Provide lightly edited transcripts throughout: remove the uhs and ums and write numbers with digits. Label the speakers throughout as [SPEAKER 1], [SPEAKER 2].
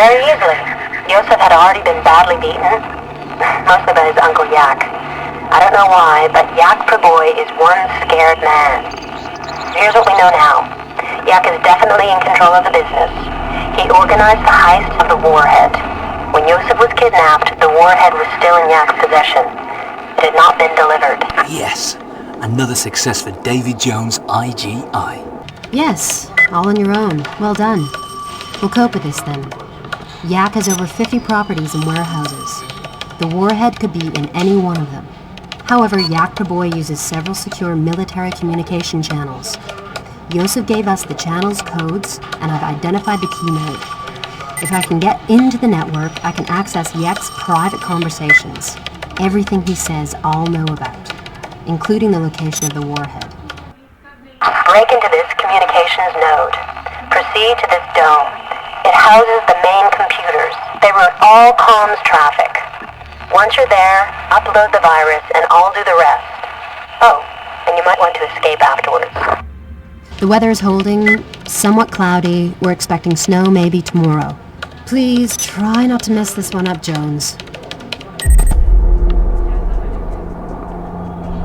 [SPEAKER 1] Very easily. Yosef had already been badly beaten, mostly by his uncle Yak. I don't know why, but Yak Pravoy is one scared man. Here's what we know now. Yak is definitely in control of the business. He organized the heist of the warhead. When Yosef was kidnapped, the warhead was still in Yak's possession. It had not been delivered.
[SPEAKER 2] Yes, another success for Davy Jones IGI.
[SPEAKER 3] Yes, all on your own. Well done. We'll cope with this then. Yak has over 50 properties and warehouses. The warhead could be in any one of them. However, Yak Pravoy uses several secure military communication channels. Yosef gave us the channel's codes, and I've identified the key node. If I can get into the network, I can access Yak's private conversations. Everything he says, I'll know about, including the location of the warhead.
[SPEAKER 1] Break into this communications node. Proceed to this dome. It houses the main computers. They route all comms traffic. Once you're there, upload the virus and I'll do the rest. Oh, and you might want to escape afterwards.
[SPEAKER 3] The weather is holding, somewhat cloudy. We're expecting snow maybe tomorrow. Please try not to mess this one up, Jones.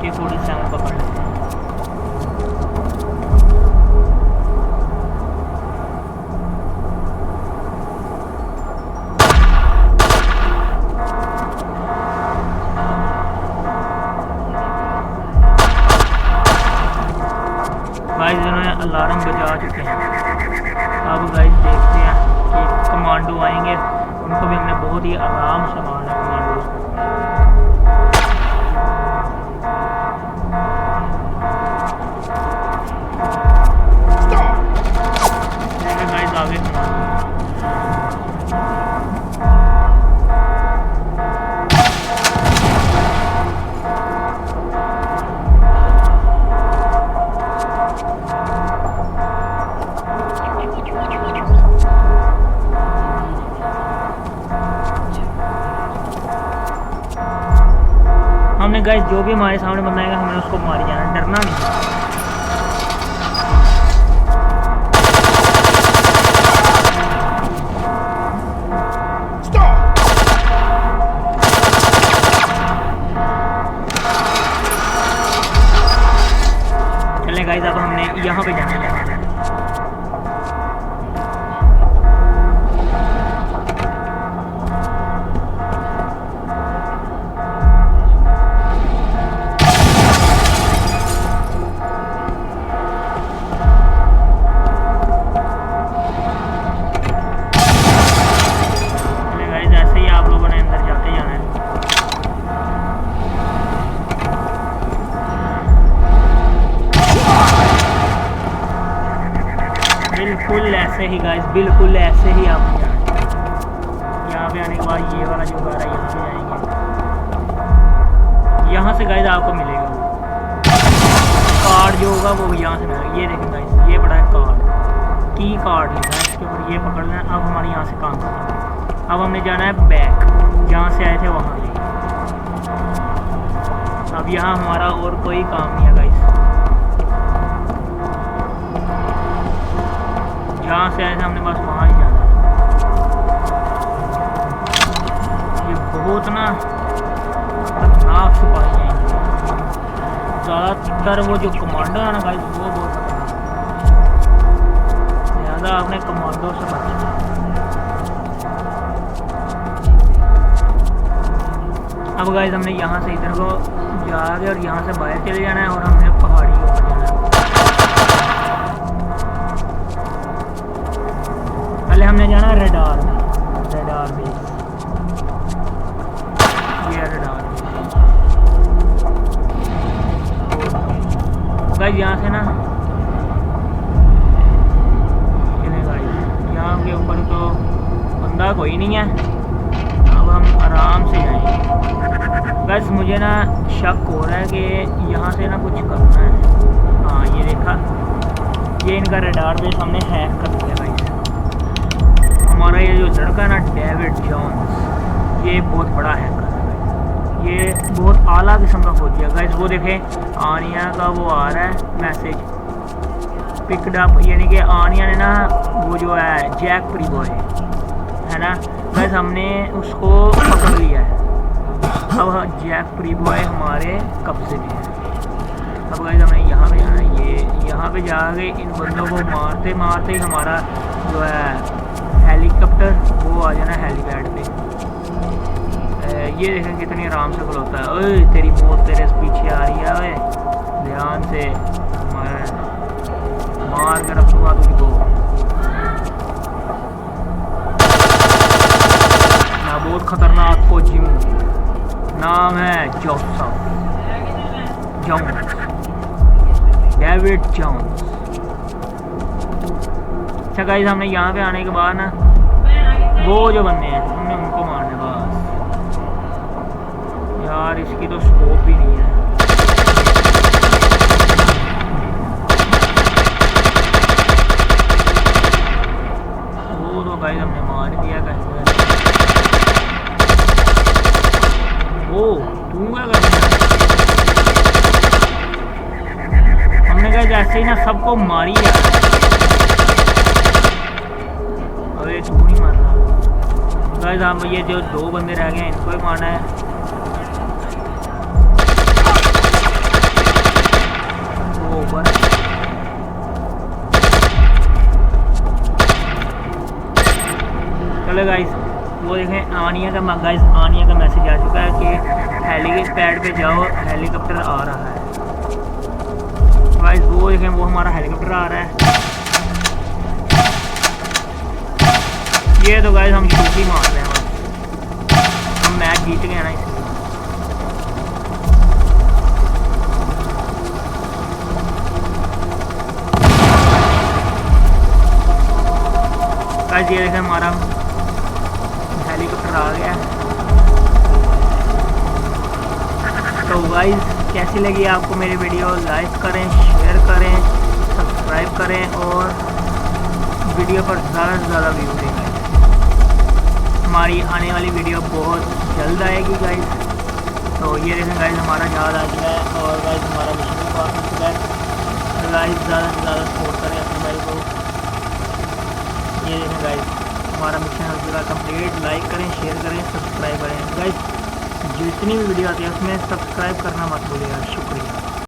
[SPEAKER 4] AK-47 पकड़ लेते हैं। Guys इन्होंने alarm बजा चुके हैं। अब guys देखते हैं कि कमांडो आएंगे, उनको भी हमने बहुत ही आराम से मारना है कमांडोज को। गाइस आगे कमांडो हमने गाइस जो भी हमारे सामने बंदा आएगा हमने उसको मारी जाना, डरना नहीं। चलें गाइस अब हमने यहाँ पे जाना है। बिल्कुल ऐसे ही गाइस, बिल्कुल ऐसे ही आप यहाँ पे आने के बाद ये वाला जो घर है यहाँ पे जाएंगे। यहाँ से गाइस आपको मिलेगा वो कार्ड जो होगा वो यहाँ से मिलेगा। ये देखें गाइस, ये बड़ा है कार्ड, की कार्ड लिखा है इसके ऊपर, ये पकड़ना है। अब हमारे यहाँ से काम करना है। अब हमने जाना है बैक, जहाँ से आए थे वहाँ पे। अब यहाँ हमारा और कोई काम नहीं है गाइस, जहाँ से आए थे हमने बस वहाँ ही जाना है। ये बहुत ना खतरनाक सिपाही हैं, ज़्यादातर वो जो कमांडो है ना गाइस वो बहुत खतरनाक है, लिहाजा आपने कमांडो से बचना है। अब गाइस हमने यहाँ से इधर को जाके और यहाँ से बाहर चले जाना है और हमने पहाड़ी को जाना है। पहले हमने जाना रेडार में, रेडार बेस, ये रेडार गाइस। यहाँ से ना यहाँ के ऊपर तो बंदा कोई नहीं है, अब हम आराम से जाएंगे। गाइस मुझे ना शक हो रहा है कि यहाँ से ना कुछ करना है। हाँ ये देखा, ये इनका रेडार बेस हमने हैक कर दिया गाइस। हमारा ये जो लड़का है ना डेविड जॉन्स, ये बहुत बड़ा हैकर है, ये बहुत आला किस्म का फौजी है गाइस। वो देखें आनिया का वो आ रहा है मैसेज पिकड अप, यानी कि आनिया ने ना वो जो है जैक प्रीबॉय है ना गाइस, हमने उसको पकड़ लिया है। अब जैक प्रीबॉय हमारे कब्जे में है। अब गाइस हमें यहाँ पे जाना है, ये यहाँ पे जाके इन बंदों को मारते मारते ही हमारा जो है हेलीकॉप्टर वो आ जाना हेलीपैड पे। ये देखें कितनी आराम से खलोता है। ओए तेरी मौत तेरे पीछे आ रही है, ओए ध्यान से मार के रखूँगा तुझको। मैं बहुत खतरनाक फौजी हूँ, नाम है जोसेफ जॉन्स, डेविड जॉन्स। अच्छा गाइस हमने यहाँ पे आने के बाद ना वो जो बंदे हैं हमने उनको मारने बस। यार इसकी तो स्कोप भी नहीं है। वो तो गाइस हमने मार दिया गाइस। वो तू क्या कर रहा है? हमने कहा जैसे ही ना सबको मारी यार। अरे तू नहीं मार रहा गाइस। हम ये जो दो बंदे रह गए हैं इनको ही मारना है। चलो गाइस, वो देखें आनिया का गाइस, आनिया का मैसेज आ चुका है कि हेलीपैड पे जाओ, हेलीकॉप्टर आ रहा है गाइस। वो देखें, वो हमारा हेलीकॉप्टर आ रहा है। ये तो गाइस हम शूट ही मार रहे हैं, बस हम मैच जीत गए ना इसलिए। गाइस ये देखें हमारा हेलीकॉप्टर आ गया। तो गाइस कैसी लगी आपको मेरी वीडियो? लाइक करें, शेयर करें, सब्सक्राइब करें और वीडियो पर ज़्यादा से ज़्यादा व्यू दें गाइस। हमारी आने वाली वीडियो बहुत जल्द आएगी गाइस। तो ये देखें गाइस हमारा जहाज आ गया है और गाइस हमारा मिशन भी पास हो चुका है। तो गाइस ज़्यादा से ज़्यादा सपोर्ट करें अपने भाई को। ये देखें गाइस हमारा मिशन हो चुका कंप्लीट। लाइक करें, शेयर करें, सब्सक्राइब करें गाइस। जितनी भी वीडियो आती है उसमें सब्सक्राइब करना मत भूलिएगा। शुक्रिया।